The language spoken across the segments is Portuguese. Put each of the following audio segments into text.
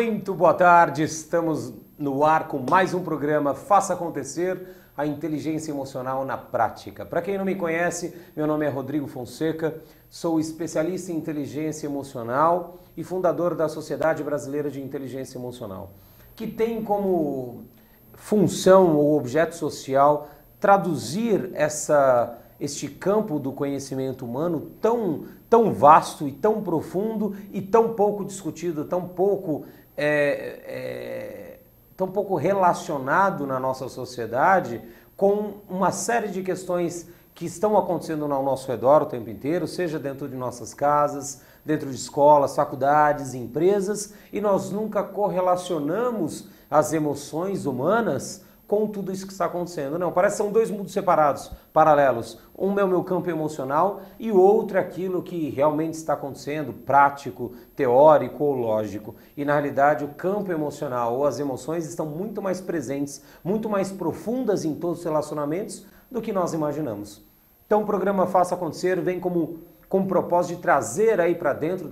Muito boa tarde, estamos no ar com mais um programa Faça Acontecer, a inteligência emocional na prática. Para quem não me conhece, meu nome é Rodrigo Fonseca, sou especialista em inteligência emocional e fundador da Sociedade Brasileira de Inteligência Emocional, que tem como função ou objeto social traduzir este campo do conhecimento humano tão vasto e tão profundo e tão pouco discutido, tão pouco relacionado na nossa sociedade com uma série de questões que estão acontecendo ao nosso redor o tempo inteiro, seja dentro de nossas casas, dentro de escolas, faculdades, empresas, e nós nunca correlacionamos as emoções humanas com tudo isso que está acontecendo. Não, parece que são dois mundos separados, paralelos. Um é o meu campo emocional e o outro é aquilo que realmente está acontecendo, prático, teórico ou lógico. E na realidade o campo emocional ou as emoções estão muito mais presentes, muito mais profundas em todos os relacionamentos do que nós imaginamos. Então o programa Faça Acontecer vem com o propósito de trazer aí para dentro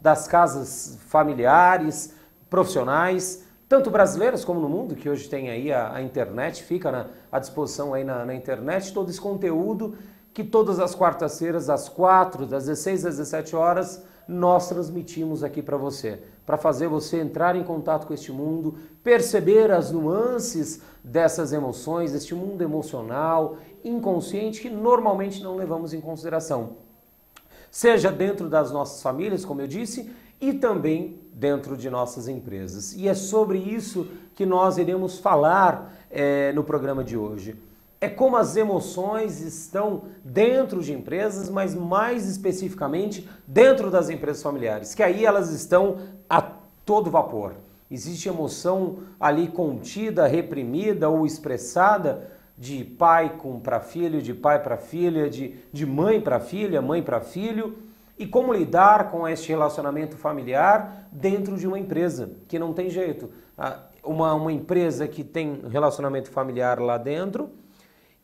das casas familiares, profissionais, tanto brasileiras como no mundo, que hoje tem aí a internet, fica à disposição aí na internet, todo esse conteúdo que todas as quartas-feiras, das 4, das 16 às 17 horas, nós transmitimos aqui para você, para fazer você entrar em contato com este mundo, perceber as nuances dessas emoções, este mundo emocional, inconsciente, que normalmente não levamos em consideração. Seja dentro das nossas famílias, como eu disse, e também dentro de nossas empresas. E é sobre isso que nós iremos falar no programa de hoje. É como as emoções estão dentro de empresas, mas mais especificamente dentro das empresas familiares, que aí elas estão a todo vapor. Existe emoção ali contida, reprimida ou expressada de pai para filho, de pai para filha, de mãe para filha, mãe para filho. E como lidar com este relacionamento familiar dentro de uma empresa, que não tem jeito. Uma empresa que tem relacionamento familiar lá dentro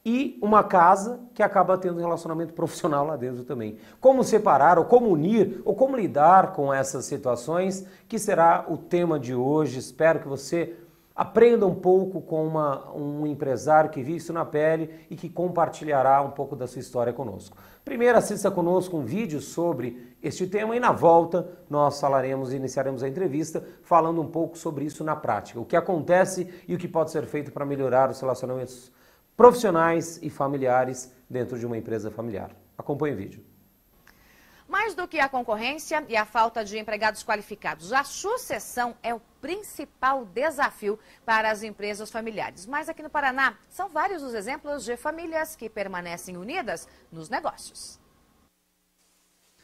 e uma casa que acaba tendo relacionamento profissional lá dentro também. Como separar, ou como unir, ou como lidar com essas situações, que será o tema de hoje. Espero que você aprenda um pouco com um empresário que vive isso na pele e que compartilhará um pouco da sua história conosco. Primeiro, assista conosco um vídeo sobre este tema e na volta nós iniciaremos a entrevista falando um pouco sobre isso na prática, o que acontece e o que pode ser feito para melhorar os relacionamentos profissionais e familiares dentro de uma empresa familiar. Acompanhe o vídeo. Mais do que a concorrência e a falta de empregados qualificados, a sucessão é o principal desafio para as empresas familiares. Mas aqui no Paraná, são vários os exemplos de famílias que permanecem unidas nos negócios.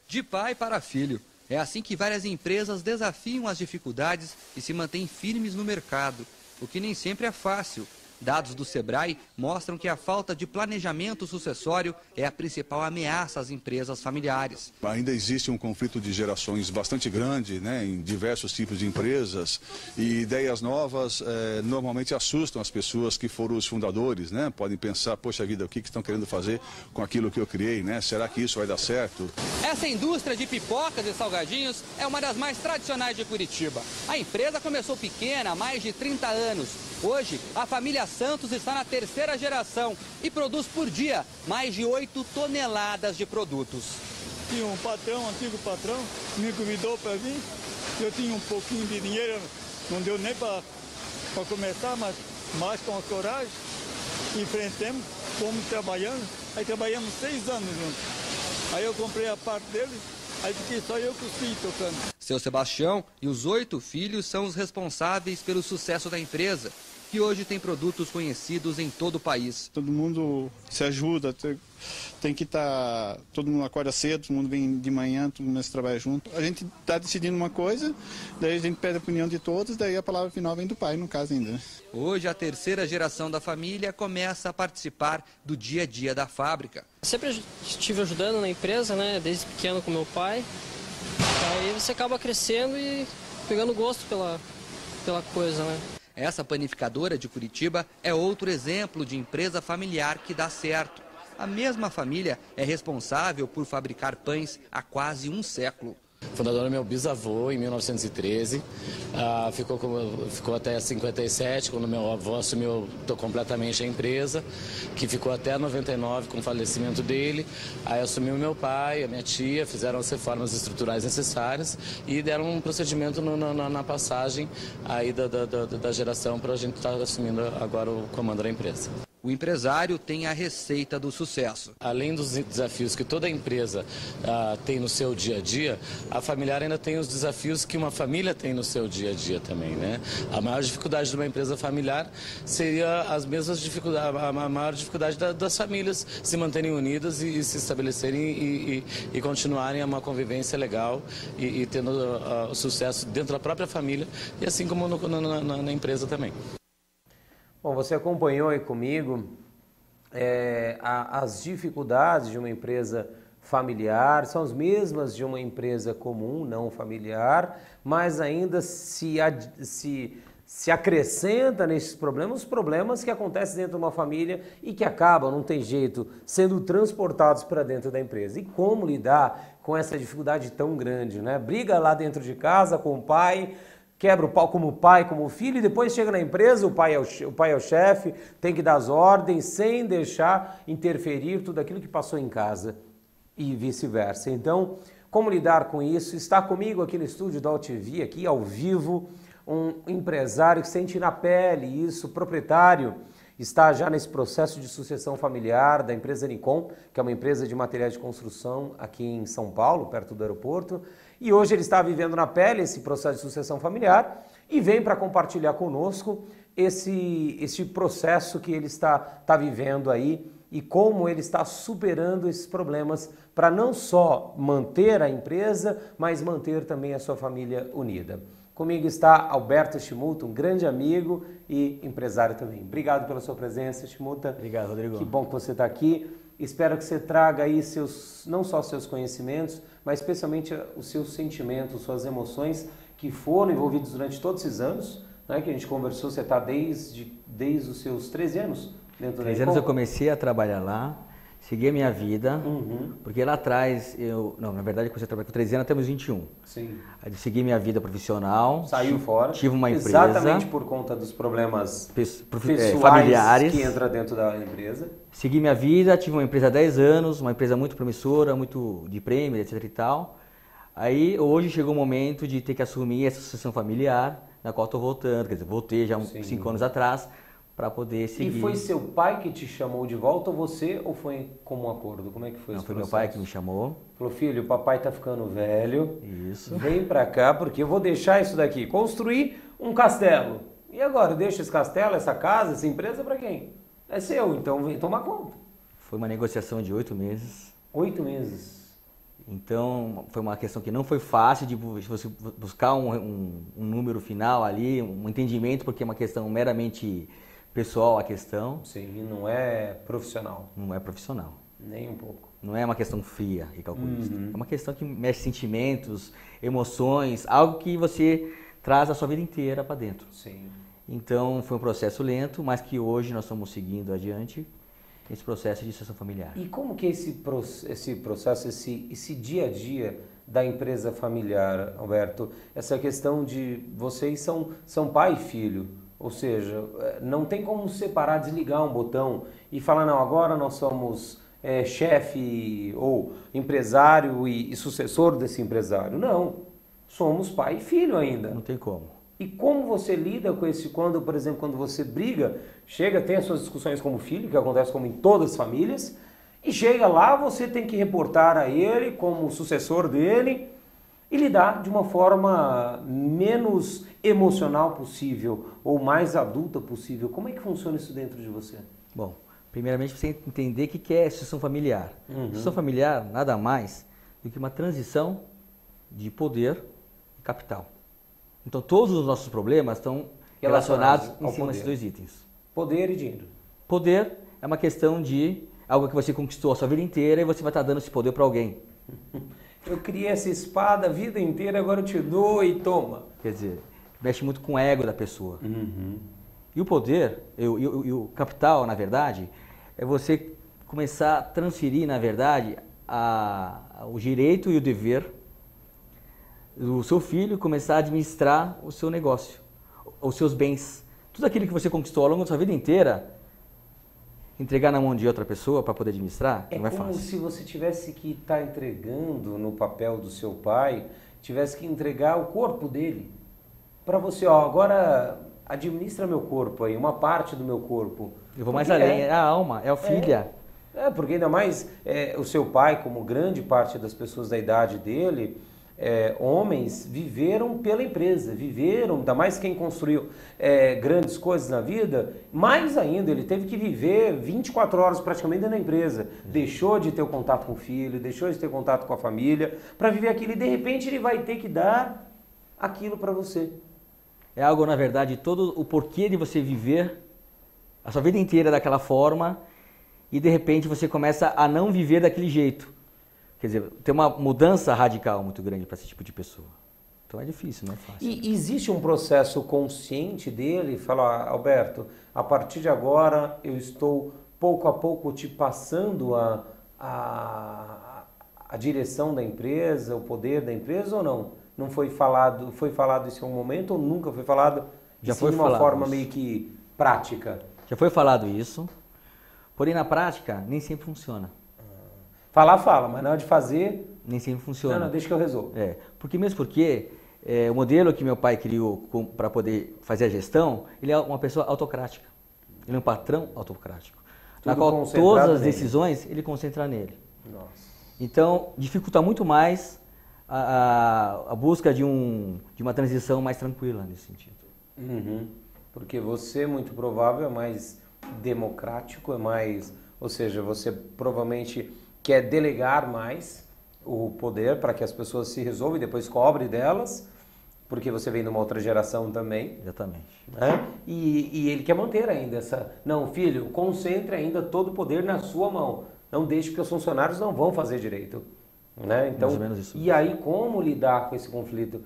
De pai para filho. É assim que várias empresas desafiam as dificuldades e se mantêm firmes no mercado, o que nem sempre é fácil. Dados do Sebrae mostram que a falta de planejamento sucessório é a principal ameaça às empresas familiares. Ainda existe um conflito de gerações bastante grande, né, em diversos tipos de empresas, e ideias novas normalmente assustam as pessoas que foram os fundadores, né? Podem pensar, poxa vida, o que estão querendo fazer com aquilo que eu criei, né? Será que isso vai dar certo? Essa indústria de pipocas e salgadinhos é uma das mais tradicionais de Curitiba. A empresa começou pequena há mais de 30 anos. Hoje, a família Santos está na terceira geração e produz por dia mais de 8 toneladas de produtos. Tinha um antigo patrão, me convidou para vir. Eu tinha um pouquinho de dinheiro, não deu nem para começar, mas mais com a coragem, enfrentamos, fomos trabalhando. Aí trabalhamos 6 anos juntos. Aí eu comprei a parte dele, aí fiquei só eu com os filhos tocando. Seu Sebastião e os 8 filhos são os responsáveis pelo sucesso da empresa, que hoje tem produtos conhecidos em todo o país. Todo mundo se ajuda, tem que estar... Todo mundo acorda cedo, todo mundo vem de manhã, todo mundo trabalha junto. A gente está decidindo uma coisa, daí a gente pede a opinião de todos, daí a palavra final vem do pai, no caso ainda. Né? Hoje a terceira geração da família começa a participar do dia a dia da fábrica. Sempre estive ajudando na empresa, né, desde pequeno com meu pai. Aí você acaba crescendo e pegando gosto pela coisa, né? Essa panificadora de Curitiba é outro exemplo de empresa familiar que dá certo. A mesma família é responsável por fabricar pães há quase um século. fundador é meu bisavô, em 1913. Ficou até 57, quando meu avô assumiu completamente a empresa, que ficou até 99 com o falecimento dele. Aí assumiu meu pai, a minha tia, fizeram as reformas estruturais necessárias e deram um procedimento na passagem aí da geração para a gente estar assumindo agora o comando da empresa. O empresário tem a receita do sucesso. Além dos desafios que toda empresa tem no seu dia a dia, a familiar ainda tem os desafios que uma família tem no seu dia a dia também, né? A maior dificuldade de uma empresa familiar seria as mesmas dificuldades, a maior dificuldade das famílias se manterem unidas e se estabelecerem e continuarem uma convivência legal e tendo sucesso dentro da própria família e assim como na empresa também. Bom, você acompanhou aí comigo as dificuldades de uma empresa familiar, são as mesmas de uma empresa comum, não familiar, mas ainda se acrescenta nesses problemas, os problemas que acontecem dentro de uma família e que acabam, não tem jeito, sendo transportados para dentro da empresa. E como lidar com essa dificuldade tão grande, né? Briga lá dentro de casa com o pai, quebra o pau como pai, como filho, e depois chega na empresa, o pai é o chefe, tem que dar as ordens sem deixar interferir tudo aquilo que passou em casa e vice-versa. Então, como lidar com isso? Está comigo aqui no estúdio da UTV, aqui ao vivo, um empresário que sente na pele isso, proprietário, está já nesse processo de sucessão familiar da empresa Nicom, que é uma empresa de materiais de construção aqui em São Paulo, perto do aeroporto. E hoje ele está vivendo na pele esse processo de sucessão familiar e vem para compartilhar conosco esse processo que ele está vivendo aí e como ele está superando esses problemas para não só manter a empresa, mas manter também a sua família unida. Comigo está Alberto Shimuta, um grande amigo e empresário também. Obrigado pela sua presença, Shimuta. Obrigado, Rodrigo. Que bom que você está aqui. Espero que você traga aí não só seus conhecimentos, mas especialmente os seus sentimentos, suas emoções que foram envolvidos durante todos esses anos, né, que a gente conversou. Você está desde os seus 13 anos dentro da 13 anos eu comecei a trabalhar lá, segui a minha vida, porque lá atrás, na verdade eu comecei a trabalhar com 13 anos até meus 21. Sim. Aí segui minha vida profissional. Saiu fora. Tive uma empresa. Exatamente por conta dos problemas pessoais familiares que entra dentro da empresa. Segui minha vida, tive uma empresa há 10 anos, uma empresa muito promissora, muito de prêmio, etc e tal. Aí hoje chegou o momento de ter que assumir essa sucessão familiar, na qual estou voltando, quer dizer, voltei já uns 5 anos atrás, para poder seguir. E foi seu pai que te chamou de volta ou você, ou foi como um acordo? Como é que foi esse processo? Foi meu pai que me chamou. Falou, filho, o papai tá ficando velho. Isso. Vem para cá porque eu vou deixar isso daqui, construir um castelo. E agora, deixa esse castelo, essa casa, essa empresa para quem? É seu, então vem tomar conta. Foi uma negociação de 8 meses. 8 meses. Então, foi uma questão que não foi fácil de você buscar um número final ali, um entendimento, porque é uma questão meramente pessoal a questão. Sim, não é profissional. Não é profissional. Nem um pouco. Não é uma questão fria e calculista. É uma questão que mexe sentimentos, emoções, algo que você traz a sua vida inteira para dentro. Sim. Então, foi um processo lento, mas que hoje nós estamos seguindo adiante esse processo de sucessão familiar. E como que é esse processo, esse dia a dia da empresa familiar, Alberto? Essa questão de vocês são pai e filho, ou seja, não tem como separar, desligar um botão e falar, não, agora nós somos chefe ou empresário e sucessor desse empresário. Não, somos pai e filho ainda. Não tem como. E como você lida com quando, por exemplo, quando você briga, tem as suas discussões como filho, que acontece como em todas as famílias, e chega lá, você tem que reportar a ele como sucessor dele e lidar de uma forma menos emocional possível ou mais adulta possível. Como é que funciona isso dentro de você? Bom, primeiramente você entender o que é sucessão familiar. Sucessão familiar nada mais do que uma transição de poder e capital. Então todos os nossos problemas estão relacionados em cima desses 2 itens. Poder e dinheiro. Poder é uma questão de algo que você conquistou a sua vida inteira e você vai estar dando esse poder para alguém. Eu criei essa espada a vida inteira, agora eu te dou e toma. Quer dizer, mexe muito com o ego da pessoa. E o poder, e o capital, na verdade, é você começar a transferir, na verdade, o direito e o dever do seu filho começar a administrar o seu negócio, os seus bens. Tudo aquilo que você conquistou ao longo da sua vida inteira, entregar na mão de outra pessoa para poder administrar, não é fácil. É como se você tivesse que estar entregando no papel do seu pai, tivesse que entregar o corpo dele. Para você, ó, agora administra meu corpo aí, uma parte do meu corpo. Eu vou mais além, é a alma, é a filha. Porque ainda mais o seu pai, como grande parte das pessoas da idade dele, homens viveram pela empresa, viveram, ainda mais quem construiu grandes coisas na vida, mais ainda, ele teve que viver 24 horas praticamente dentro da empresa. Deixou de ter o contato com o filho, deixou de ter contato com a família, para viver aquilo, e de repente ele vai ter que dar aquilo para você. É algo, na verdade, todo o porquê de você viver a sua vida inteira daquela forma e de repente você começa a não viver daquele jeito. Quer dizer, tem uma mudança radical muito grande para esse tipo de pessoa. Então é difícil, não é fácil. E existe um processo consciente dele? Falar, Alberto, a partir de agora eu estou pouco a pouco te passando a direção da empresa, o poder da empresa ou não? Não foi falado isso em um momento ou nunca foi falado? Já foi de uma falado forma isso. meio que prática? Já foi falado isso, porém na prática nem sempre funciona. Falar, fala, mas na hora de fazer... Nem sempre funciona. Não, deixa que eu resolvo. Porque o modelo que meu pai criou para poder fazer a gestão, ele é uma pessoa autocrática. Ele é um patrão autocrático. Na qual todas as decisões ele concentra nele. Nossa. Então, dificulta muito mais a busca de uma transição mais tranquila nesse sentido. Uhum. Porque você, muito provável, é mais democrático, ou seja, você provavelmente quer delegar mais o poder para que as pessoas se resolvam e depois cobre delas, porque você vem de uma outra geração também. Exatamente. Né? E ele quer manter ainda essa... Não, filho, concentre ainda todo o poder na sua mão. Não deixe, porque os funcionários não vão fazer direito. Né? Então, mais ou menos isso. E aí, como lidar com esse conflito?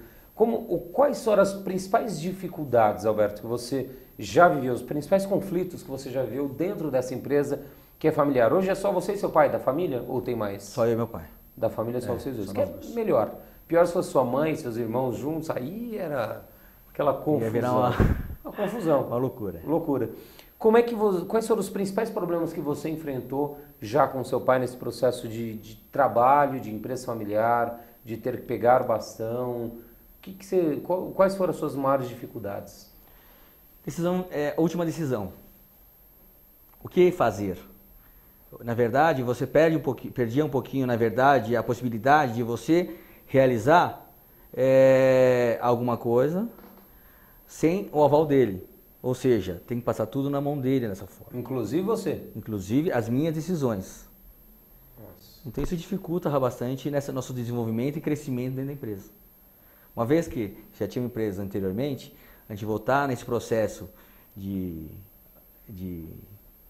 Quais foram as principais dificuldades, Alberto, que você já viveu, os principais conflitos que você já viu dentro dessa empresa que é familiar? Hoje é só você e seu pai da família ou tem mais? Só eu e meu pai. Da família só vocês dois. Que é melhor. Pior se fosse sua mãe, seus irmãos juntos, aí era aquela confusão. Ia virar uma confusão. Uma loucura. Loucura. Quais foram os principais problemas que você enfrentou já com seu pai nesse processo de trabalho, de empresa familiar, de ter que pegar o bastão? Quais foram as suas maiores dificuldades? Última decisão. O que fazer? Na verdade, você perdia um pouquinho, na verdade, a possibilidade de você realizar alguma coisa sem o aval dele. Ou seja, tem que passar tudo na mão dele nessa forma. Inclusive você? Inclusive as minhas decisões. Nossa. Então isso dificulta bastante nesse nosso desenvolvimento e crescimento dentro da empresa. Uma vez que já tinha uma empresa anteriormente, a gente voltar nesse processo de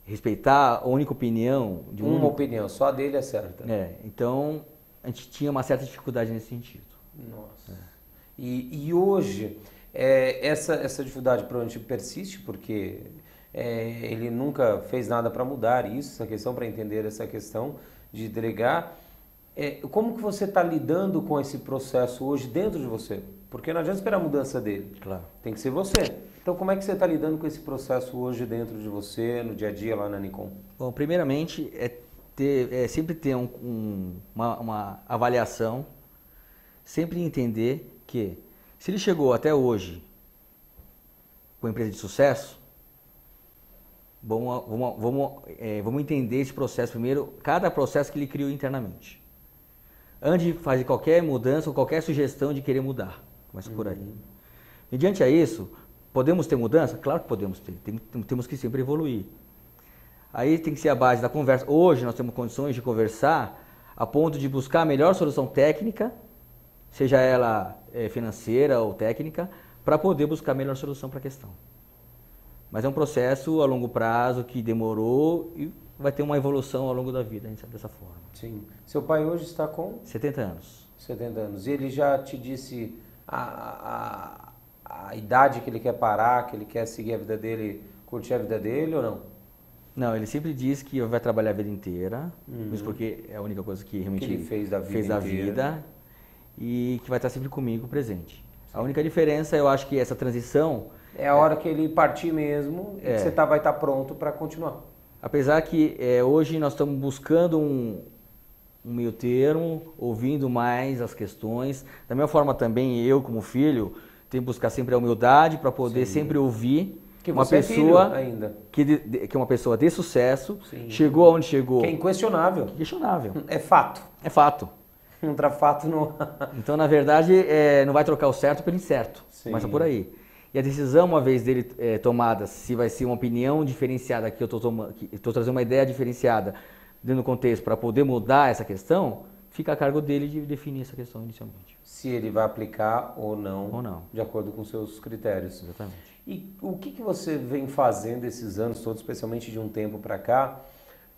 respeitar a única opinião. Uma opinião, só a dele é certa. Então a gente tinha uma certa dificuldade nesse sentido. Nossa. E hoje... essa dificuldade provavelmente persiste porque ele nunca fez nada para mudar isso, essa questão, para entender essa questão de delegar. Como que você está lidando com esse processo hoje dentro de você? Porque não adianta esperar a mudança dele. Claro. Tem que ser você. Então como é que você está lidando com esse processo hoje dentro de você, no dia a dia lá na Nikon? Bom, primeiramente sempre ter uma avaliação, sempre entender que se ele chegou até hoje com uma empresa de sucesso, vamos entender esse processo primeiro, cada processo que ele criou internamente. Antes de fazer qualquer mudança ou qualquer sugestão de querer mudar. Começa por aí. Mediante a isso, podemos ter mudança? Claro que podemos ter. Temos que sempre evoluir. Aí tem que ser a base da conversa. Hoje nós temos condições de conversar a ponto de buscar a melhor solução técnica, seja ela financeira ou técnica, para poder buscar a melhor solução para a questão. Mas é um processo a longo prazo que demorou e vai ter uma evolução ao longo da vida, a gente sabe dessa forma. Sim. Seu pai hoje está com? 70 anos. 70 anos. E ele já te disse a idade que ele quer parar, que ele quer seguir a vida dele, curtir a vida dele ou não? Não, ele sempre diz que vai trabalhar a vida inteira, isso porque é a única coisa que realmente que ele fez da vida. e que vai estar sempre comigo presente. A única diferença, eu acho que essa transição... É a hora que ele partir mesmo e que você vai estar pronto para continuar. Apesar que hoje nós estamos buscando um meio termo, ouvindo mais as questões. Da mesma forma também eu, como filho, tenho que buscar sempre a humildade para poder sempre ouvir que uma você pessoa é ainda. Que é uma pessoa de sucesso, chegou aonde chegou. Que é inquestionável. Questionável. É fato. É fato. Contra fato não. Então, na verdade, não vai trocar o certo pelo incerto. Começa por aí. E a decisão, uma vez dele tomada, se vai ser uma opinião diferenciada, que eu estou trazendo uma ideia diferenciada dentro do contexto para poder mudar essa questão, fica a cargo dele de definir essa questão inicialmente. Se ele vai aplicar ou não. Ou não. De acordo com seus critérios. Exatamente. E o que você vem fazendo esses anos todos, especialmente de um tempo para cá,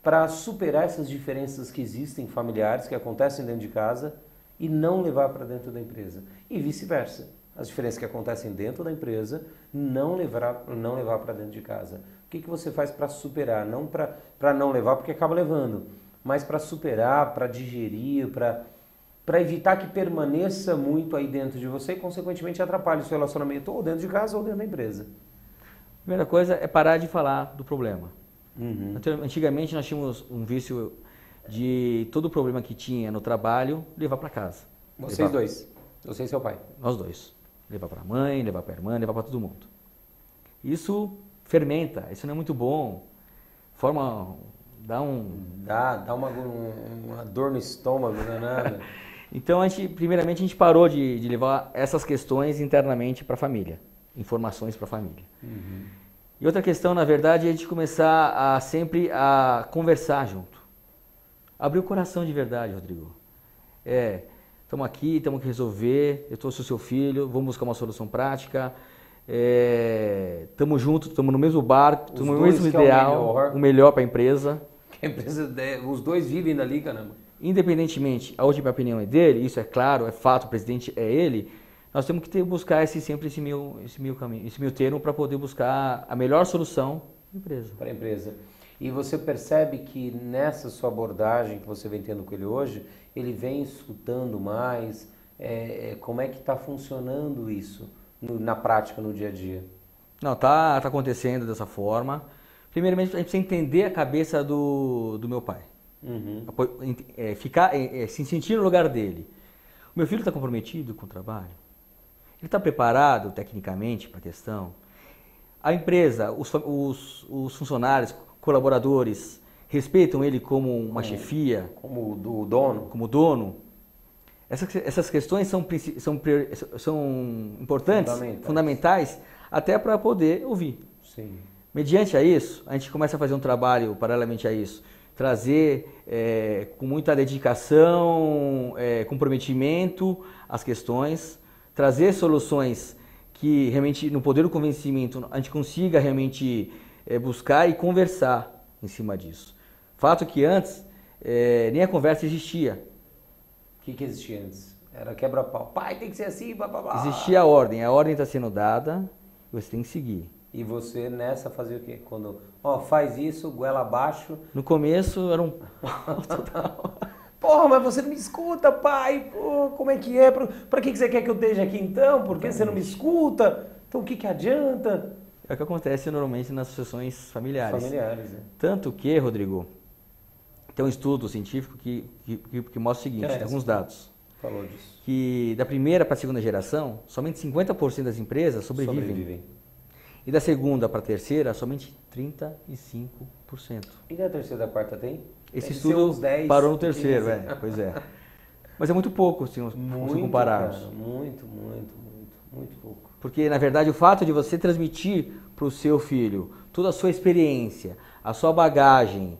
para superar essas diferenças que existem familiares, que acontecem dentro de casa, e não levar para dentro da empresa? E vice-versa. As diferenças que acontecem dentro da empresa, não levar para dentro de casa. O que você faz para superar? Não para não levar, porque acaba levando, mas para superar, para digerir, para evitar que permaneça muito aí dentro de você e, consequentemente, atrapalhe o seu relacionamento ou dentro de casa ou dentro da empresa. Primeira coisa é parar de falar do problema. Antigamente nós tínhamos um vício de todo o problema que tinha no trabalho levar para casa. Vocês dois? Você e seu pai? Nós dois. Levar para a mãe, levar para a irmã, levar para todo mundo. Isso fermenta, isso não é muito bom. Dá uma dor no estômago, não é nada. Então, primeiramente, a gente parou de levar essas questões internamente para a família, informações para a família. E outra questão, na verdade, é a gente começar sempre a conversar junto. Abrir o coração de verdade, Rodrigo. Estamos aqui, temos que resolver, eu trouxe o seu filho, vamos buscar uma solução prática, estamos juntos, estamos no mesmo barco, estamos no mesmo ideal, o melhor para a empresa. Os dois vivem dali, caramba. Independentemente, a última opinião é dele, isso é claro, é fato, o presidente é ele, nós temos que buscar sempre esse meio caminho, esse meio termo para poder buscar a melhor solução para a empresa. E você percebe que nessa sua abordagem que você vem tendo com ele hoje, ele vem escutando mais? Como é que está funcionando isso na prática, no dia a dia? Não, está acontecendo dessa forma. Primeiramente, a gente precisa entender a cabeça do meu pai. Se sentir no lugar dele. O meu filho está comprometido com o trabalho? Ele está preparado tecnicamente para a questão? A empresa, os funcionários, colaboradores, respeitam ele como uma chefia? Como o dono? Como dono. Essas questões são importantes, fundamentais, até para poder ouvir. Sim. Mediante a isso, a gente começa a fazer um trabalho paralelamente a isso. Trazer com muita dedicação, comprometimento as questões, trazer soluções que realmente no poder do convencimento a gente consiga realmente buscar e conversar em cima disso. Fato que antes nem a conversa existia. O que existia antes? Era quebra-pau. Pai, tem que ser assim, blá, blá, blá. Existia a ordem está sendo dada, você tem que seguir. E você nessa fazia o quê? Quando, faz isso, goela abaixo. No começo era um total. Porra, mas você não me escuta, pai. Pô, como é que é? Pra que você quer que eu esteja aqui então? Por que você não me escuta? Então o que adianta? É o que acontece normalmente nas sucessões familiares. Tanto que, Rodrigo, tem um estudo científico que mostra o seguinte, tem alguns dados. Falou disso. Que da primeira para a segunda geração, somente 50% das empresas sobrevivem. E da segunda para a terceira, somente 35%. E da terceira e da quarta tem? Esse estudo parou no terceiro, pois é. Mas é muito pouco, se compararmos. Cara, muito pouco. Porque, na verdade, o fato de você transmitir para o seu filho toda a sua experiência, a sua bagagem,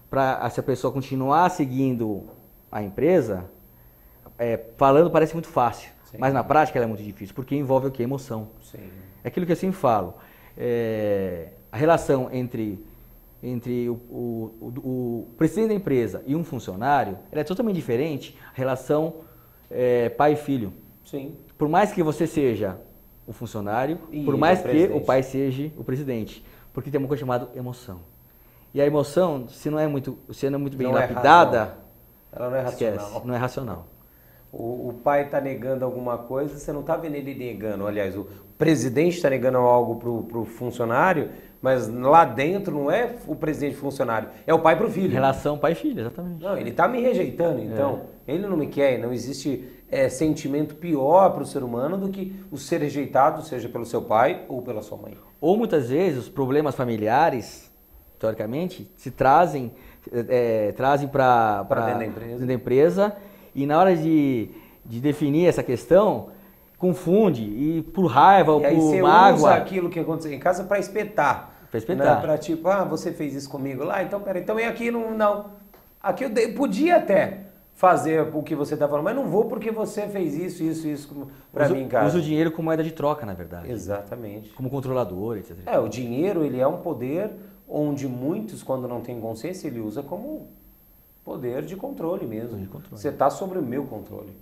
para essa pessoa continuar seguindo a empresa, falando parece muito fácil, mas na prática ela é muito difícil, porque envolve o quê? Emoção. Sim. É aquilo que eu sempre falo. A relação entre o presidente da empresa e um funcionário, ela é totalmente diferente a relação pai e filho. Sim. Por mais que você seja o funcionário, por mais que o pai seja o presidente, porque tem uma coisa chamada emoção. E a emoção, se não é muito bem lapidada, ela não é racional. Esquece, não é racional. O pai está negando alguma coisa, você não está vendo ele negando. Aliás, o presidente está negando algo para o funcionário, mas lá dentro não é o presidente funcionário, é o pai para o filho. Relação pai e filho, exatamente. Não, ele está me rejeitando, então ele não me quer. Não existe sentimento pior para o ser humano do que o ser rejeitado, seja pelo seu pai ou pela sua mãe. Ou muitas vezes os problemas familiares, teoricamente, se trazem para dentro da empresa, e na hora de definir essa questão, confunde, e por raiva ou por mágoa... E aí você usa aquilo que aconteceu em casa para espetar. Para espetar. Né? Para tipo, você fez isso comigo lá, então peraí, então aqui não. Aqui eu podia até fazer o que você está falando, mas não vou porque você fez isso para mim em casa. Usa o dinheiro como moeda de troca, na verdade. Exatamente. Como controlador, etc. O dinheiro, ele é um poder onde muitos, quando não tem consciência, ele usa como poder de controle mesmo. De controle. Você está sobre o meu controle.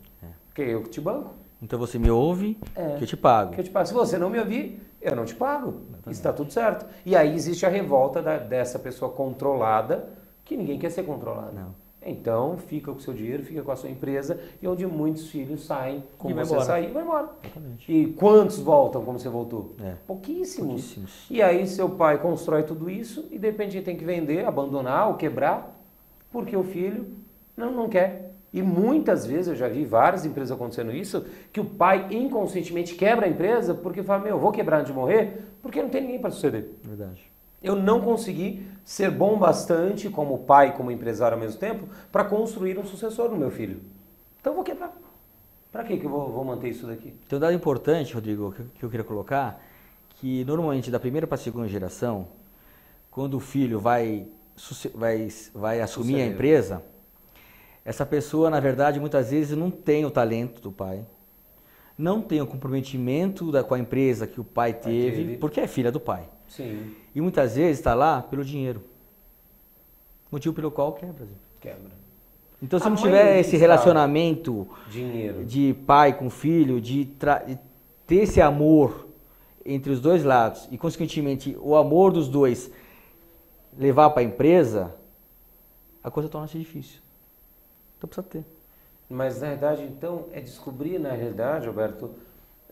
Porque eu que te banco. Então você me ouve, que eu te pago. Se você não me ouvir, eu não te pago. Está tudo certo. E aí existe a revolta dessa pessoa controlada, que ninguém quer ser controlado. Não. Então, fica com o seu dinheiro, fica com a sua empresa, e onde muitos filhos saem, como você sair, e vai embora. Exatamente. E quantos voltam como você voltou? Pouquíssimos. E aí seu pai constrói tudo isso, e de repente ele tem que vender, abandonar ou quebrar, porque o filho não quer. E muitas vezes, eu já vi várias empresas acontecendo isso, que o pai inconscientemente quebra a empresa, porque fala, eu vou quebrar antes de morrer, porque não tem ninguém para suceder. Verdade. Eu não consegui ser bom bastante como pai e como empresário ao mesmo tempo para construir um sucessor no meu filho. Então eu vou quebrar. Para que eu vou manter isso daqui? Tem um dado importante, Rodrigo, que eu queria colocar, que normalmente da primeira para a segunda geração, quando o filho vai assumir a empresa, essa pessoa, na verdade, muitas vezes não tem o talento do pai, não tem o comprometimento com a empresa que o pai teve, porque é filha do pai. Sim. E muitas vezes está lá pelo dinheiro. Motivo pelo qual quebra. Então, se não tiver esse relacionamento de pai com filho, de ter esse amor entre os dois lados e, consequentemente, o amor dos dois levar para a empresa, a coisa torna-se difícil. Então, precisa ter. Mas, na verdade, então, é descobrir, na realidade, Roberto,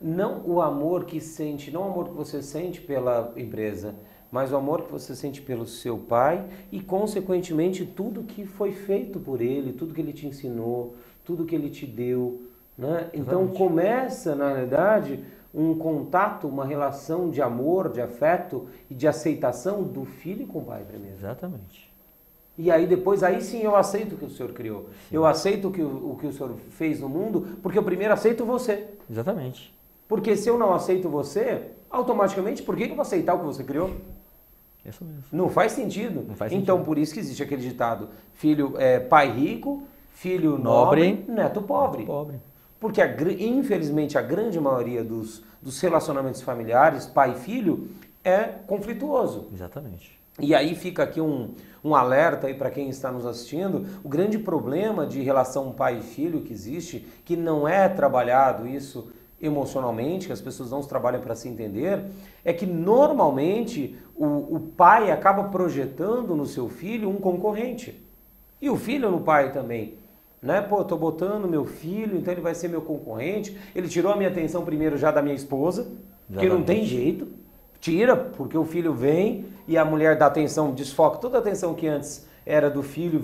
não o amor que sente, não o amor que você sente pela empresa, mas o amor que você sente pelo seu pai e, consequentemente, tudo que foi feito por ele, tudo que ele te ensinou, tudo que ele te deu. Né? Então, começa, na realidade, um contato, uma relação de amor, de afeto e de aceitação do filho com o pai primeiro. Exatamente. E aí depois, aí sim eu aceito o que o Senhor criou. Sim. Eu aceito o que o Senhor fez no mundo, porque eu primeiro aceito você. Exatamente. Porque se eu não aceito você, automaticamente, por que eu vou aceitar o que você criou? Isso mesmo. Não faz sentido. Não faz então, sentido. por isso que existe aquele ditado, pai rico, filho nobre, neto pobre. Porque, infelizmente, a grande maioria dos relacionamentos familiares, pai e filho, é conflituoso. Exatamente. E aí fica aqui um alerta aí para quem está nos assistindo, o grande problema de relação pai e filho que existe, que não é trabalhado isso emocionalmente, que as pessoas não trabalham para se entender, é que normalmente o pai acaba projetando no seu filho um concorrente. E o filho no pai também. Né? Pô, eu tô botando meu filho, então ele vai ser meu concorrente. Ele tirou a minha atenção primeiro já da minha esposa, que não tem jeito. Tira, porque o filho vem e a mulher dá atenção, desfoca toda a atenção que antes era do filho,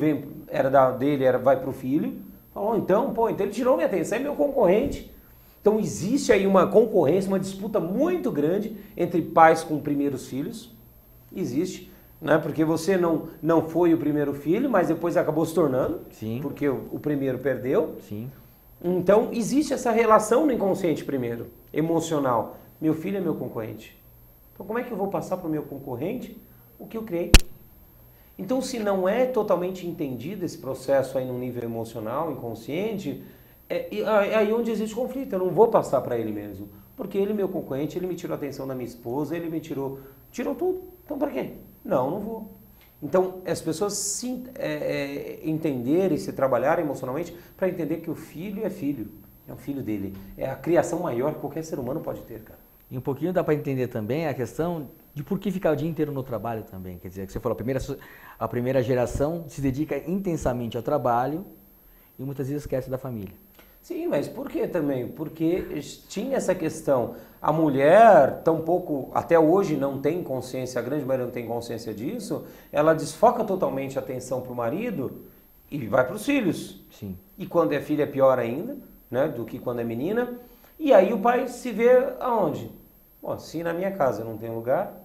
vai pro filho. Falou, então ele tirou minha atenção, é meu concorrente. Então existe aí uma concorrência, uma disputa muito grande entre pais com primeiros filhos. Existe, né? Porque você não foi o primeiro filho, mas depois acabou se tornando. Sim. Porque o primeiro perdeu. Sim. Então existe essa relação no inconsciente primeiro, emocional. Meu filho é meu concorrente. Então como é que eu vou passar para o meu concorrente o que eu criei? Então se não é totalmente entendido esse processo aí no nível emocional, inconsciente, é aí onde existe conflito. Eu não vou passar para ele mesmo. Porque ele é meu concorrente, ele me tirou a atenção da minha esposa, ele me tirou tudo. Então para quê? Não vou. Então as pessoas entenderem, se trabalharem emocionalmente para entender que o filho é filho. É um filho dele. É a criação maior que qualquer ser humano pode ter, cara. E um pouquinho dá para entender também a questão de por que ficar o dia inteiro no trabalho também. Quer dizer, que você falou, a primeira geração se dedica intensamente ao trabalho e muitas vezes esquece da família. Sim, mas por que também? Porque tinha essa questão. A mulher, tampouco, até hoje não tem consciência, a grande maioria não tem consciência disso, ela desfoca totalmente a atenção para o marido e vai para os filhos. Sim. E quando é filha é pior ainda, né, do que quando é menina. E aí o pai se vê aonde? Bom, se na minha casa eu não tenho lugar,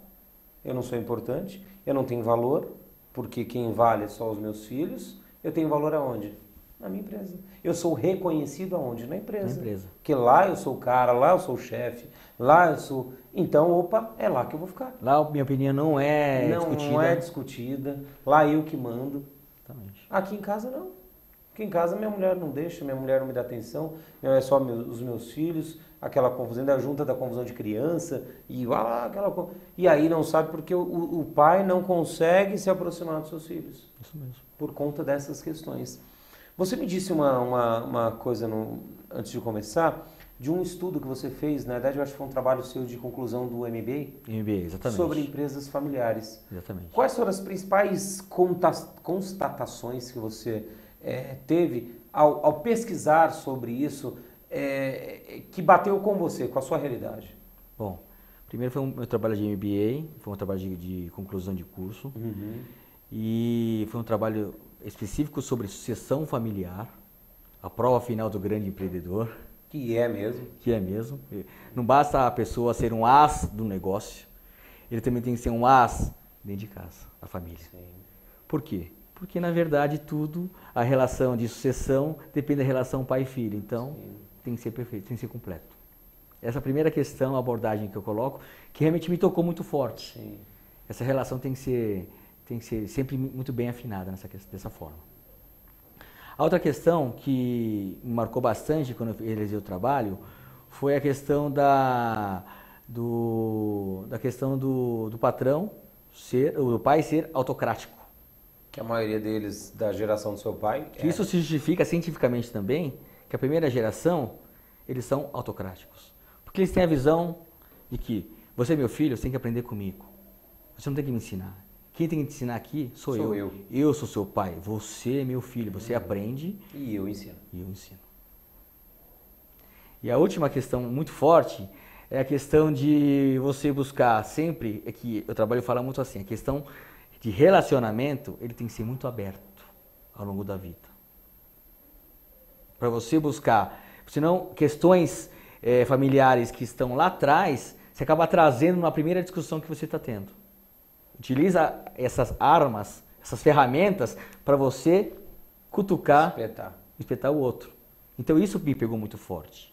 eu não sou importante, eu não tenho valor, porque quem vale é só os meus filhos, eu tenho valor aonde? Na minha empresa. Eu sou reconhecido aonde? Na empresa. Na empresa. Porque lá eu sou o cara, lá eu sou o chefe, lá eu sou... Então, opa, é lá que eu vou ficar. Lá minha opinião não é discutida. Não é discutida. Lá eu que mando. Exatamente. Aqui em casa não. Aqui em casa minha mulher não deixa, minha mulher não me dá atenção, é só os meus filhos, aquela confusão da junta da confusão de criança, e lá, e aí não sabe porque o pai não consegue se aproximar dos seus filhos. Isso mesmo. Por conta dessas questões. Você me disse uma coisa antes de começar, de um estudo que você fez, na verdade eu acho que foi um trabalho seu de conclusão do MBA. MBA, exatamente. Sobre empresas familiares. Exatamente. Quais foram as principais constatações que você teve ao pesquisar sobre isso, que bateu com você, com a sua realidade? Bom, primeiro foi meu trabalho de MBA, foi um trabalho de conclusão de curso, e foi um trabalho específico sobre sucessão familiar, a prova final do grande empreendedor. Que é mesmo. Que é mesmo. Não basta a pessoa ser um as do negócio, ele também tem que ser um as dentro de casa, da família. Sim. Por quê? Porque, na verdade, a relação de sucessão depende da relação pai e filho. Então, sim, tem que ser perfeito, tem que ser completo. Essa é a primeira questão, a abordagem que eu coloco, que realmente me tocou muito forte. Sim. Essa relação tem que ser sempre muito bem afinada dessa forma. A outra questão que me marcou bastante quando eu realizei o trabalho foi a questão do patrão do pai ser autocrático. Que a maioria deles da geração do seu pai... Isso se justifica cientificamente também, que a primeira geração, eles são autocráticos. Porque eles têm a visão de que você é meu filho, você tem que aprender comigo. Você não tem que me ensinar. Quem tem que te ensinar aqui sou eu. Eu sou seu pai, você é meu filho, você aprende... E eu ensino. E a última questão muito forte é a questão de você buscar sempre, que o trabalho fala muito assim, a questão de relacionamento, ele tem que ser muito aberto ao longo da vida. Para você buscar, senão questões familiares que estão lá atrás, você acaba trazendo na primeira discussão que você está tendo. Utiliza essas armas, essas ferramentas para você cutucar, espetar o outro. Então isso me pegou muito forte.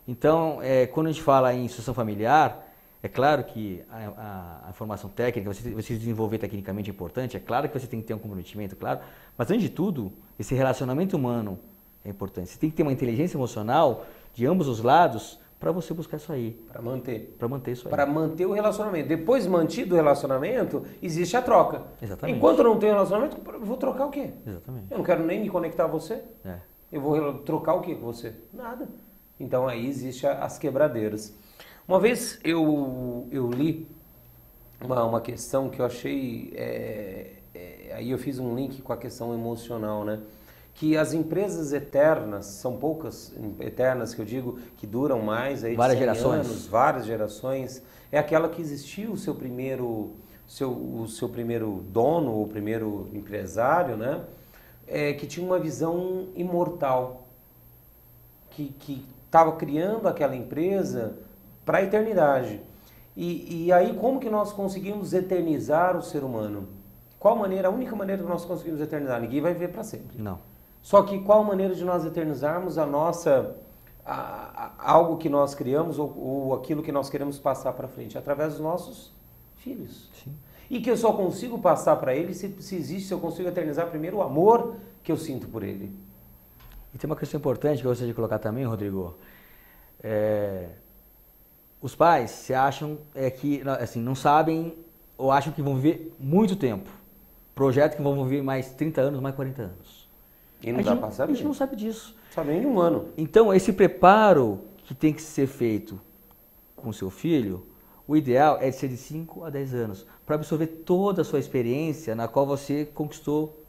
Então, quando a gente fala em sucessão familiar, é claro que a formação técnica, você desenvolver tecnicamente é importante, é claro que você tem que ter um comprometimento, claro, mas antes de tudo, esse relacionamento humano é importante. Você tem que ter uma inteligência emocional de ambos os lados para você buscar isso aí. Para manter. Para manter isso aí. Para manter o relacionamento. Depois mantido o relacionamento, existe a troca. Exatamente. Enquanto eu não tenho relacionamento, eu vou trocar o quê? Exatamente. Eu não quero nem me conectar a você. Eu vou trocar o quê com você? Nada. Então aí existe as quebradeiras. Uma vez eu li uma questão que eu achei, aí eu fiz um link com a questão emocional, né? Que as empresas eternas, são poucas eternas que eu digo, que duram mais, aí de várias 100 gerações. anos, várias gerações, é aquela que existiu o seu primeiro dono, ou primeiro empresário, né? Que tinha uma visão imortal, que estava criando aquela empresa para a eternidade. E aí como que nós conseguimos eternizar o ser humano? Qual maneira? A única maneira que nós conseguimos eternizar? Ninguém vai viver para sempre. Não. Só que qual maneira de nós eternizarmos algo que nós criamos ou aquilo que nós queremos passar para frente? Através dos nossos filhos. Sim. E que eu só consigo passar para ele se existe, se eu consigo eternizar primeiro o amor que eu sinto por ele. E tem uma questão importante que eu gostaria de colocar também, Rodrigo. Os pais se acham que assim, não sabem ou acham que vão viver muito tempo. Projeto que vão viver mais 30 anos, mais 40 anos. E não dá para saber. A gente não sabe disso. Sabe nem de um ano. Então, esse preparo que tem que ser feito com o seu filho, o ideal é de ser de 5 a 10 anos, para absorver toda a sua experiência na qual você conquistou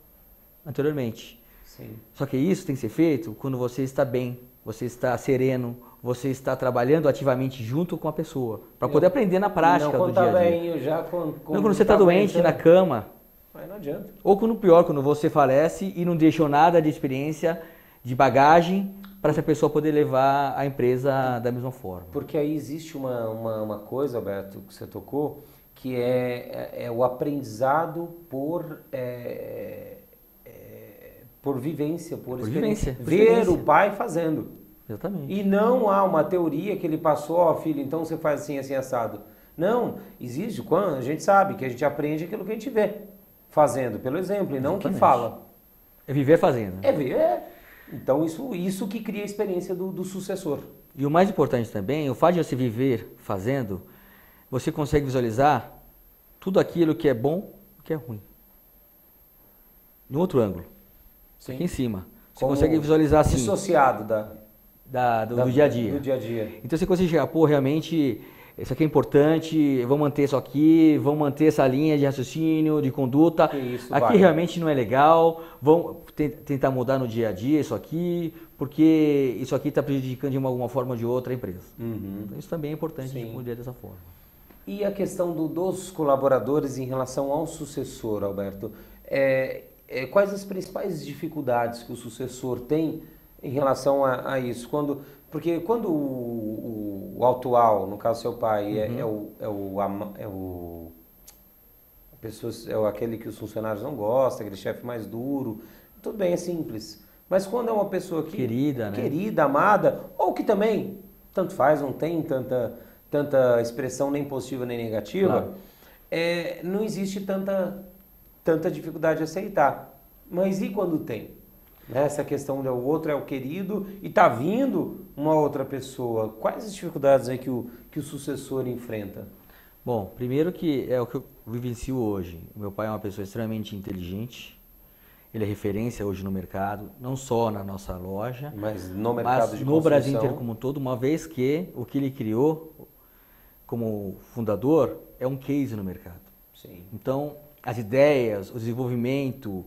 anteriormente. Sim. Só que isso tem que ser feito quando você está bem, você está sereno, você está trabalhando ativamente junto com a pessoa, para poder aprender na prática do dia a dia. Velhinho, já não, quando você está doente na cama, aí não adianta. Ou quando pior, quando você falece e não deixou nada de experiência, de bagagem, para essa pessoa poder levar a empresa da mesma forma. Porque aí existe uma coisa, Alberto, que você tocou, que é o aprendizado por vivência, por experiência. Ver o pai fazendo. Exatamente. E não há uma teoria que ele passou, ó, filho, então você faz assim, assim, assado. Não, existe quando a gente sabe que a gente aprende aquilo que a gente vê fazendo, pelo exemplo, e não o que fala. É viver fazendo. É ver. Então isso que cria a experiência do sucessor. E o mais importante também, o fato de você viver fazendo, você consegue visualizar tudo aquilo que é bom e que é ruim. No outro ângulo. Sim. Aqui em cima. Você Como consegue visualizar assim. Dissociado do dia a dia. Do dia a dia. Então você consegue chegar, pô, realmente, isso aqui é importante, vamos manter isso aqui, vamos manter essa linha de raciocínio, de conduta. Aqui realmente não é legal, vamos tentar mudar no dia a dia isso aqui, porque isso aqui está prejudicando de alguma forma ou de outra a empresa. Então, isso também é importante de responder dessa forma. E a questão dos colaboradores em relação ao sucessor, Alberto? Quais as principais dificuldades que o sucessor tem em relação a isso? Porque quando o atual, no caso seu pai, aquele que os funcionários não gostam, aquele chefe mais duro, tudo bem, é simples. Mas quando é uma pessoa querida, amada, ou que também, tanto faz, não tem tanta expressão nem positiva nem negativa, não existe tanta dificuldade de aceitar. Mas e quando tem? Essa questão de o outro é o querido e está vindo uma outra pessoa. Quais as dificuldades aí que o sucessor enfrenta? Bom, primeiro que é o que eu vivencio hoje. O meu pai é uma pessoa extremamente inteligente. Ele é referência hoje no mercado, não só na nossa loja, mas no mercado de no Brasil inteiro como um todo, uma vez que o que ele criou como fundador é um case no mercado. Sim. Então, as ideias, o desenvolvimento,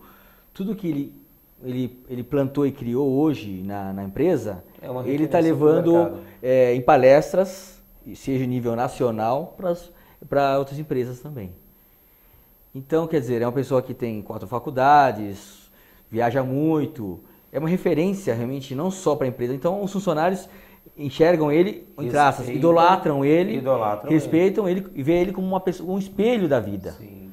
tudo que ele plantou e criou hoje na empresa, ele está levando em palestras, seja em nível nacional, para outras empresas também. Então, quer dizer, é uma pessoa que tem 4 faculdades, viaja muito, é uma referência realmente não só para a empresa. Então, os funcionários enxergam ele, entre aspas, idolatram ele, respeitam ele e veem ele como uma pessoa, um espelho da vida. Sim.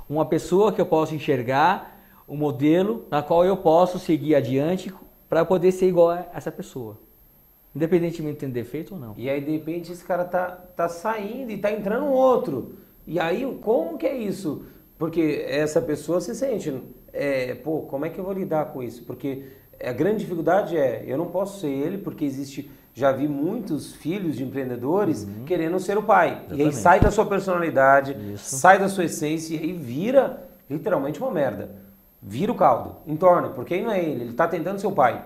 Uma pessoa que eu posso enxergar, um modelo na qual eu posso seguir adiante para poder ser igual a essa pessoa. Independentemente de ter defeito ou não. E aí, de repente, esse cara tá saindo e tá entrando um outro. E aí, como que é isso? Porque essa pessoa se sente, como é que eu vou lidar com isso? Porque a grande dificuldade eu não posso ser ele, porque já vi muitos filhos de empreendedores querendo ser o pai. Exatamente. E aí sai da sua personalidade, sai da sua essência e aí vira literalmente uma merda. Vira o caldo, entorna, porque aí não é ele está tentando ser o pai.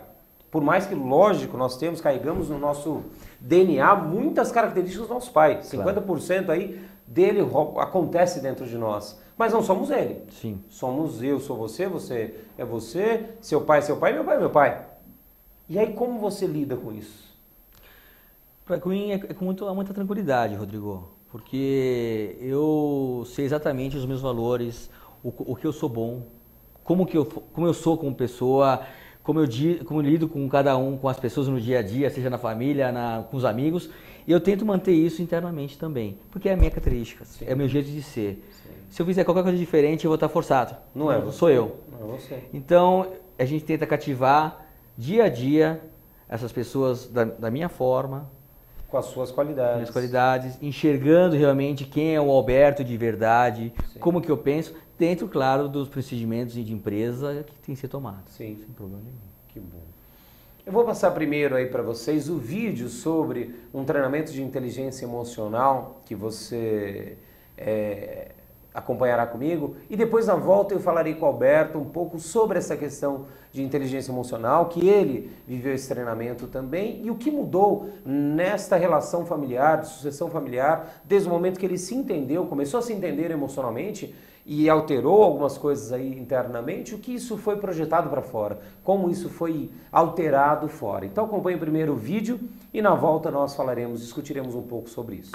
Por mais que, lógico, nós carregamos no nosso DNA muitas características do nosso pai. 50% aí dele acontece dentro de nós. Mas não somos ele. Sim. Somos eu, sou você, você é você, seu pai é seu pai, meu pai é meu pai. E aí como você lida com isso? Para mim é com muita tranquilidade, Rodrigo. Porque eu sei exatamente os meus valores, o que eu sou bom, como eu sou como pessoa, como eu lido com cada um, com as pessoas no dia a dia, seja na família, com os amigos. E eu tento manter isso internamente também, porque é a minha característica, é o meu jeito de ser. Sim. Se eu fizer qualquer coisa diferente, eu vou estar forçado. Não é você. Sou eu. Não é você. Então, a gente tenta cativar dia a dia essas pessoas da minha forma. Com as suas qualidades. Minhas qualidades, enxergando realmente quem é o Alberto de verdade, como que eu penso, dentro, claro, dos procedimentos de empresa que tem que ser tomado. Sim. Sem problema nenhum. Que bom. Eu vou passar primeiro aí para vocês o vídeo sobre um treinamento de inteligência emocional que você acompanhará comigo e depois na volta eu falarei com o Alberto um pouco sobre essa questão de inteligência emocional, que ele viveu esse treinamento também e o que mudou nesta relação familiar, de sucessão familiar, desde o momento que ele se entendeu, começou a se entender emocionalmente e alterou algumas coisas aí internamente, o que isso foi projetado para fora, como isso foi alterado fora. Então acompanhe primeiro o vídeo e na volta nós discutiremos um pouco sobre isso.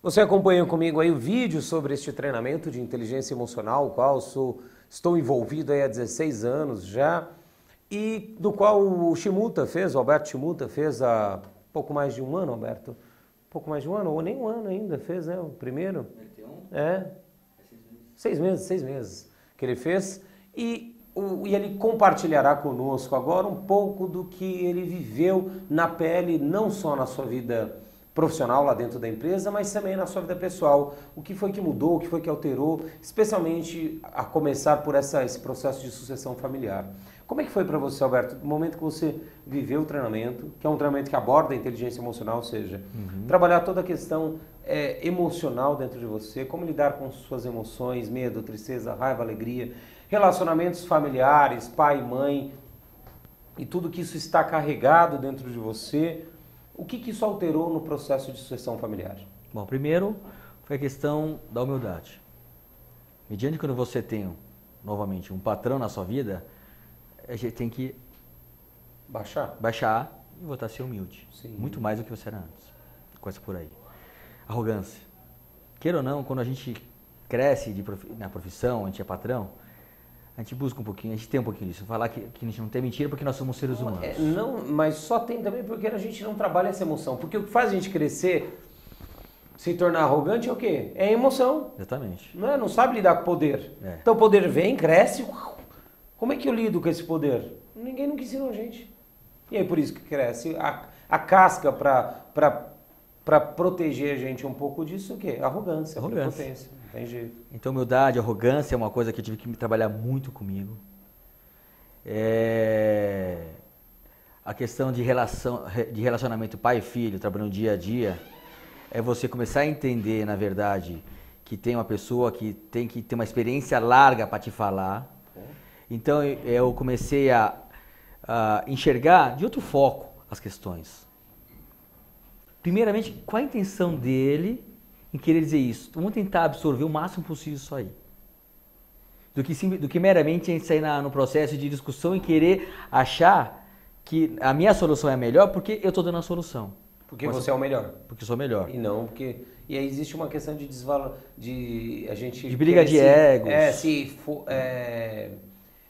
Você acompanha comigo aí o vídeo sobre este treinamento de inteligência emocional, o qual estou envolvido aí há 16 anos já, e do qual o Alberto Shimuta fez há pouco mais de um ano, Alberto? Pouco mais de um ano, ou nem um ano ainda fez, né? O primeiro? É. 6 meses que ele fez. E ele compartilhará conosco agora um pouco do que ele viveu na pele, não só na sua vida profissional lá dentro da empresa, mas também na sua vida pessoal. O que foi que mudou, o que foi que alterou, especialmente a começar por esse processo de sucessão familiar. Como é que foi para você, Alberto, no momento que você viveu o treinamento, que é um treinamento que aborda a inteligência emocional, ou seja, trabalhar toda a questão emocional dentro de você, como lidar com suas emoções, medo, tristeza, raiva, alegria, relacionamentos familiares, pai e mãe, e tudo que isso está carregado dentro de você. O que isso alterou no processo de sucessão familiar? Bom, primeiro foi a questão da humildade. Mediante quando você tem, novamente, um patrão na sua vida, a gente tem que baixar e voltar a ser humilde. Sim. Muito mais do que você era antes. Coisa por aí. Arrogância. Queira ou não, quando a gente cresce na profissão, a gente é patrão, a gente busca um pouquinho, a gente tem um pouquinho disso. Falar que a gente não tem mentira porque nós somos seres humanos. Não, mas só tem também porque a gente não trabalha essa emoção. Porque o que faz a gente crescer, se tornar arrogante é o quê? É a emoção. Exatamente. Não sabe lidar com poder. É. Então o poder vem, cresce. Como é que eu lido com esse poder? Ninguém nunca ensinou a gente. E aí por isso que cresce. A casca para proteger a gente um pouco disso, o quê? Arrogância. Prepotência. Não tem jeito. Então, humildade, arrogância é uma coisa que eu tive que trabalhar muito comigo. A questão de relacionamento pai e filho, trabalhando dia a dia, é você começar a entender, na verdade, que tem uma pessoa que tem que ter uma experiência larga para te falar. Então eu comecei a enxergar de outro foco as questões. Primeiramente, qual a intenção dele em querer dizer isso? Vamos tentar absorver o máximo possível isso aí. Do que meramente a gente sair no processo de discussão e querer achar que a minha solução é a melhor porque eu estou dando a solução. Porque você é o melhor. Porque eu sou o melhor. E não porque... E aí existe uma questão de de briga de egos.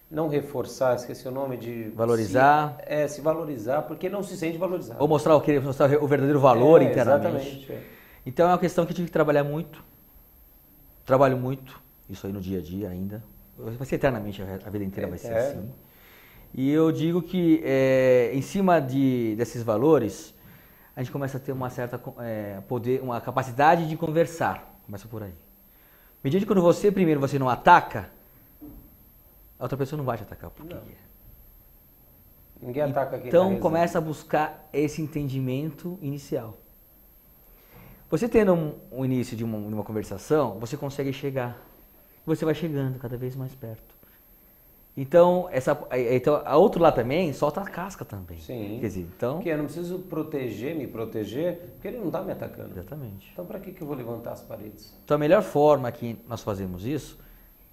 Não reforçar, esqueci o nome de... Valorizar. Se valorizar, porque não se sente valorizado. Ou mostrar o verdadeiro valor internamente. Exatamente. Então é uma questão que eu tive que trabalhar muito. Trabalho muito. Isso aí no dia a dia ainda. Vai ser eternamente, a vida inteira vai ser assim. E eu digo que em cima desses valores, a gente começa a ter uma certa uma capacidade de conversar. Começa por aí. À medida que quando você não ataca, a outra pessoa não vai te atacar. Porque ninguém ataca quem então começa a buscar esse entendimento inicial. Você tendo um início de uma conversação, você consegue chegar. Você vai chegando cada vez mais perto. Então, a outro lado também solta a casca também. Sim. Quer dizer, então... Porque eu não preciso me proteger, porque ele não está me atacando. Exatamente. Então, para que eu vou levantar as paredes? Então, a melhor forma que nós fazemos isso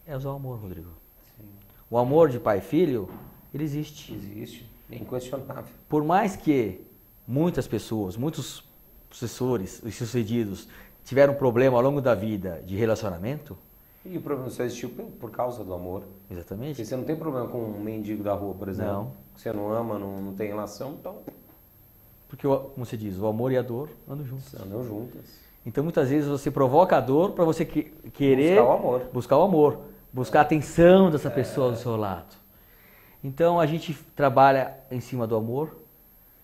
é usar o amor, Rodrigo. Sim. O amor de pai e filho, ele existe. Existe. É inquestionável. Por mais que muitas pessoas, muitos sucessores e sucedidos tiveram problema ao longo da vida de relacionamento... E o problema só existiu por causa do amor. Exatamente. Porque você não tem problema com um mendigo da rua, por exemplo. Não. Você não ama, não tem relação, então... Porque, como se diz, o amor e a dor andam juntos. Andam juntas. Então, muitas vezes, você provoca a dor para você querer... Buscar o amor. Buscar a atenção dessa pessoa do seu lado. Então, a gente trabalha em cima do amor,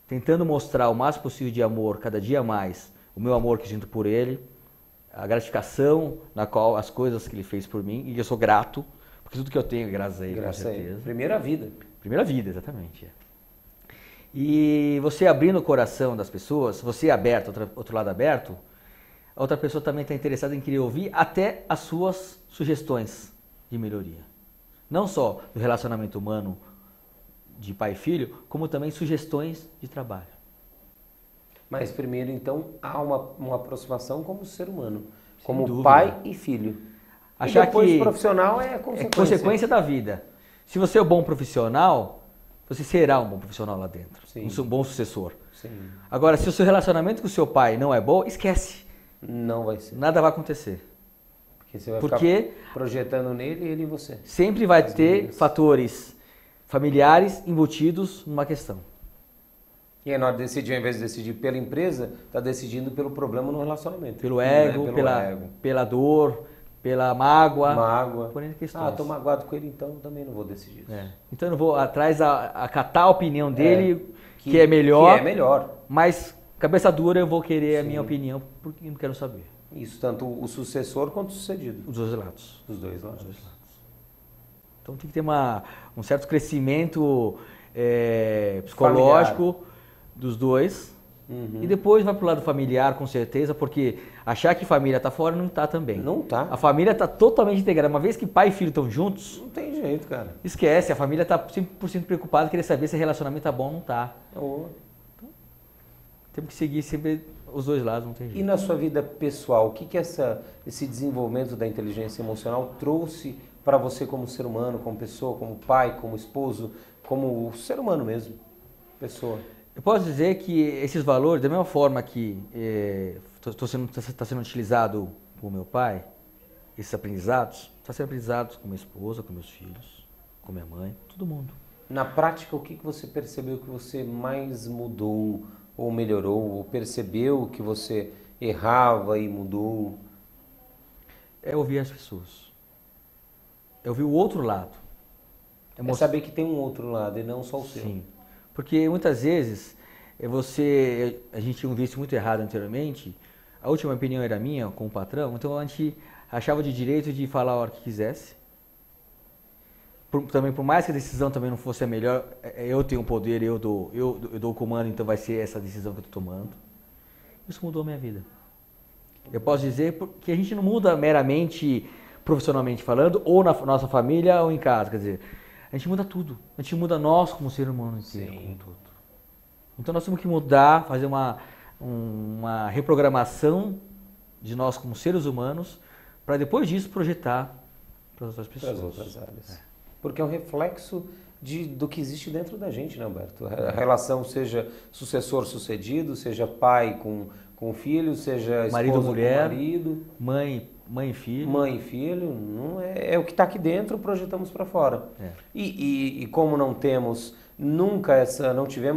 tentando mostrar o máximo possível de amor, cada dia mais, o meu amor que sinto por ele, a gratificação na qual as coisas que ele fez por mim, e eu sou grato, porque tudo que eu tenho é graças a ele, com certeza. Primeira vida. Primeira vida, exatamente. E você abrindo o coração das pessoas, você aberto, outro lado aberto, a outra pessoa também está interessada em querer ouvir até as suas sugestões de melhoria. Não só do relacionamento humano de pai e filho, como também sugestões de trabalho. Mas primeiro, então, há uma aproximação como ser humano, como dúvida. Pai e filho. Achar e depois que profissional é consequência. É consequência da vida. Se você é um bom profissional, você será um bom profissional lá dentro. Sim. Um bom sucessor. Sim. Agora, se o seu relacionamento com o seu pai não é bom, esquece. Não vai ser. Nada vai acontecer. Porque você vai ficar projetando nele e ele em você. Sempre vai ter fatores familiares embutidos numa questão. E aí, na hora de decidir, ao invés de decidir pela empresa, está decidindo pelo problema no relacionamento. Pelo ego, pela dor, pela mágoa. Por questões. Estou magoado com ele, então também não vou decidir isso. Então eu não vou atrás acatar a opinião dele, que é melhor. Que é melhor. Mas, cabeça dura, eu vou querer a minha opinião, porque não quero saber. Isso, tanto o sucessor quanto o sucedido. Os dois lados. Os dois lados. Então tem que ter um certo crescimento psicológico dos dois. Uhum. E depois vai pro lado familiar, com certeza, porque achar que família tá fora não tá também. Não tá. A família tá totalmente integrada. Uma vez que pai e filho estão juntos... Não tem jeito, cara. Esquece, a família tá 100% preocupada, querer saber se o relacionamento tá bom ou não tá. Então, temos que seguir sempre os dois lados, não tem jeito. E na sua vida pessoal, o que esse desenvolvimento da inteligência emocional trouxe para você como ser humano, como pessoa, como pai, como esposo, como ser humano mesmo, pessoa? Eu posso dizer que esses valores, da mesma forma que está sendo utilizado por meu pai, esses aprendizados, está sendo aprendizados com minha esposa, com meus filhos, com minha mãe, todo mundo. Na prática, o que você percebeu que você mais mudou ou melhorou, ou percebeu que você errava e mudou? É ouvir as pessoas. É ouvir o outro lado. É saber que tem um outro lado e não só o seu. Sim. Porque muitas vezes a gente tinha um vício muito errado anteriormente, a última opinião era minha com o patrão, então a gente achava de direito de falar a hora que quisesse. Também, por mais que a decisão também não fosse a melhor, eu tenho o poder, eu dou o comando, então vai ser essa decisão que eu estou tomando. Isso mudou a minha vida. Eu posso dizer que a gente não muda meramente profissionalmente falando, ou na nossa família, ou em casa. Quer dizer, a gente muda tudo. A gente muda nós como ser humano inteiro. Sim, tudo. Então nós temos que mudar, fazer uma reprogramação de nós como seres humanos, para depois disso projetar para as outras pessoas. Para as outras áreas. Porque é um reflexo do que existe dentro da gente, né, Alberto? A relação seja sucessor-sucedido, seja pai com filho, seja esposa marido, mulher, com marido, mãe e filho. Mãe e filho, não é o que está aqui dentro, projetamos para fora. É. E como não tivemos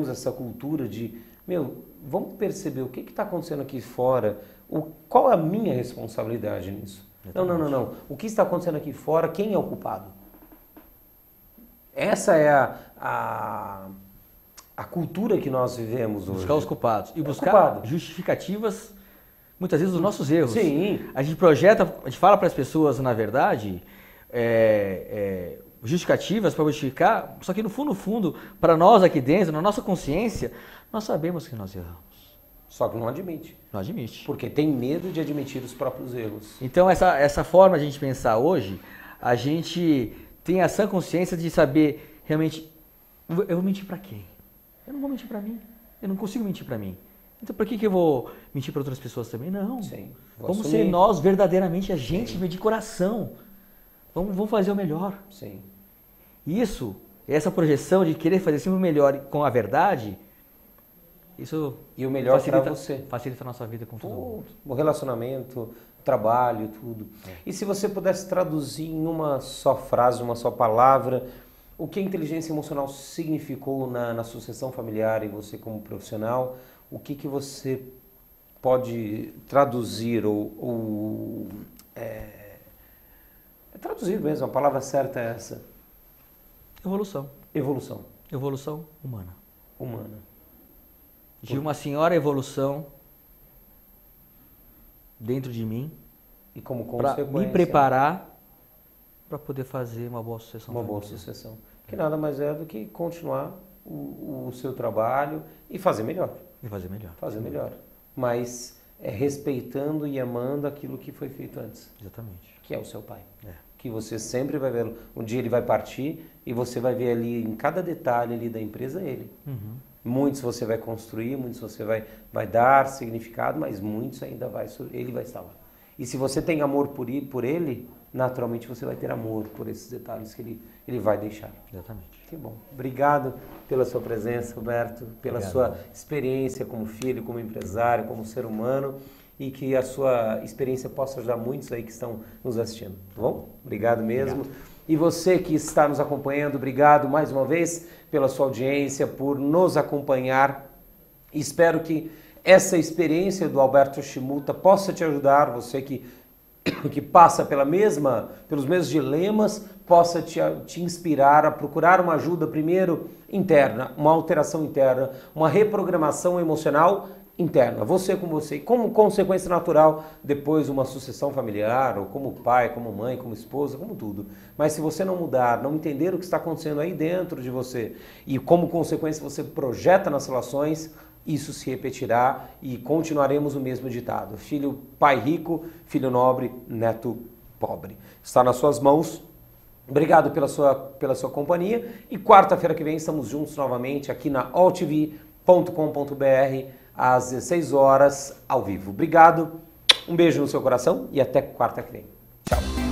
essa cultura de, vamos perceber o que está acontecendo aqui fora, qual é a minha responsabilidade nisso? Não. O que está acontecendo aqui fora, quem é o culpado? Essa é a cultura que nós vivemos hoje. Buscar os culpados. E buscar justificativas, muitas vezes, dos nossos erros. Sim. A gente fala para as pessoas, na verdade, justificativas para justificar, só que no fundo, para nós aqui dentro, na nossa consciência, nós sabemos que nós erramos. Só que não admite. Não admite. Porque tem medo de admitir os próprios erros. Então, essa forma de a gente pensar hoje, a gente tem a sã consciência de saber realmente, eu vou mentir para quem? Eu não vou mentir para mim. Eu não consigo mentir para mim. Então, por que eu vou mentir para outras pessoas também? Não. Sim, vamos ser nós verdadeiramente a gente, de coração. Vamos fazer o melhor. Sim. Isso, essa projeção de querer fazer sempre o melhor com a verdade, isso e o melhor para você. Facilita a nossa vida com todo mundo. O relacionamento, o trabalho, tudo. E se você pudesse traduzir em uma só frase, uma só palavra, o que a inteligência emocional significou na sucessão familiar e você como profissional, o que você pode traduzir traduzir mesmo, a palavra certa é essa? Evolução. Evolução humana. De uma senhora evolução dentro de mim. E como consequência, para me preparar para poder fazer uma boa sucessão. Boa sucessão. Que nada mais é do que continuar o seu trabalho e fazer melhor. Fazer melhor. Mas respeitando e amando aquilo que foi feito antes. Exatamente. Que é o seu pai. Que você sempre vai ver. Um dia ele vai partir e você vai ver ali em cada detalhe ali da empresa ele. Muitos você vai construir, muitos você vai dar significado, mas muitos ainda ele vai estar lá. E se você tem amor por ele, naturalmente você vai ter amor por esses detalhes que ele vai deixar. Exatamente. Que bom. Obrigado pela sua presença, Roberto, pela sua experiência como filho, como empresário, como ser humano, e que a sua experiência possa ajudar muitos aí que estão nos assistindo. Tá bom? Obrigado mesmo. Obrigado. E você que está nos acompanhando, obrigado mais uma vez pela sua audiência, por nos acompanhar. Espero que essa experiência do Alberto Shimuta possa te ajudar, você que passa pelos mesmos dilemas, possa te inspirar a procurar uma ajuda primeiro interna, uma alteração interna, uma reprogramação emocional interna, você com você, e como consequência natural, depois uma sucessão familiar, ou como pai, como mãe, como esposa, como tudo. Mas se você não mudar, não entender o que está acontecendo aí dentro de você, e como consequência você projeta nas relações, isso se repetirá e continuaremos o mesmo ditado. Pai rico, filho nobre, neto pobre. Está nas suas mãos. Obrigado pela sua companhia. E quarta-feira que vem estamos juntos novamente aqui na alltv.com.br às 16 horas ao vivo. Obrigado, um beijo no seu coração e até quarta que vem. Tchau.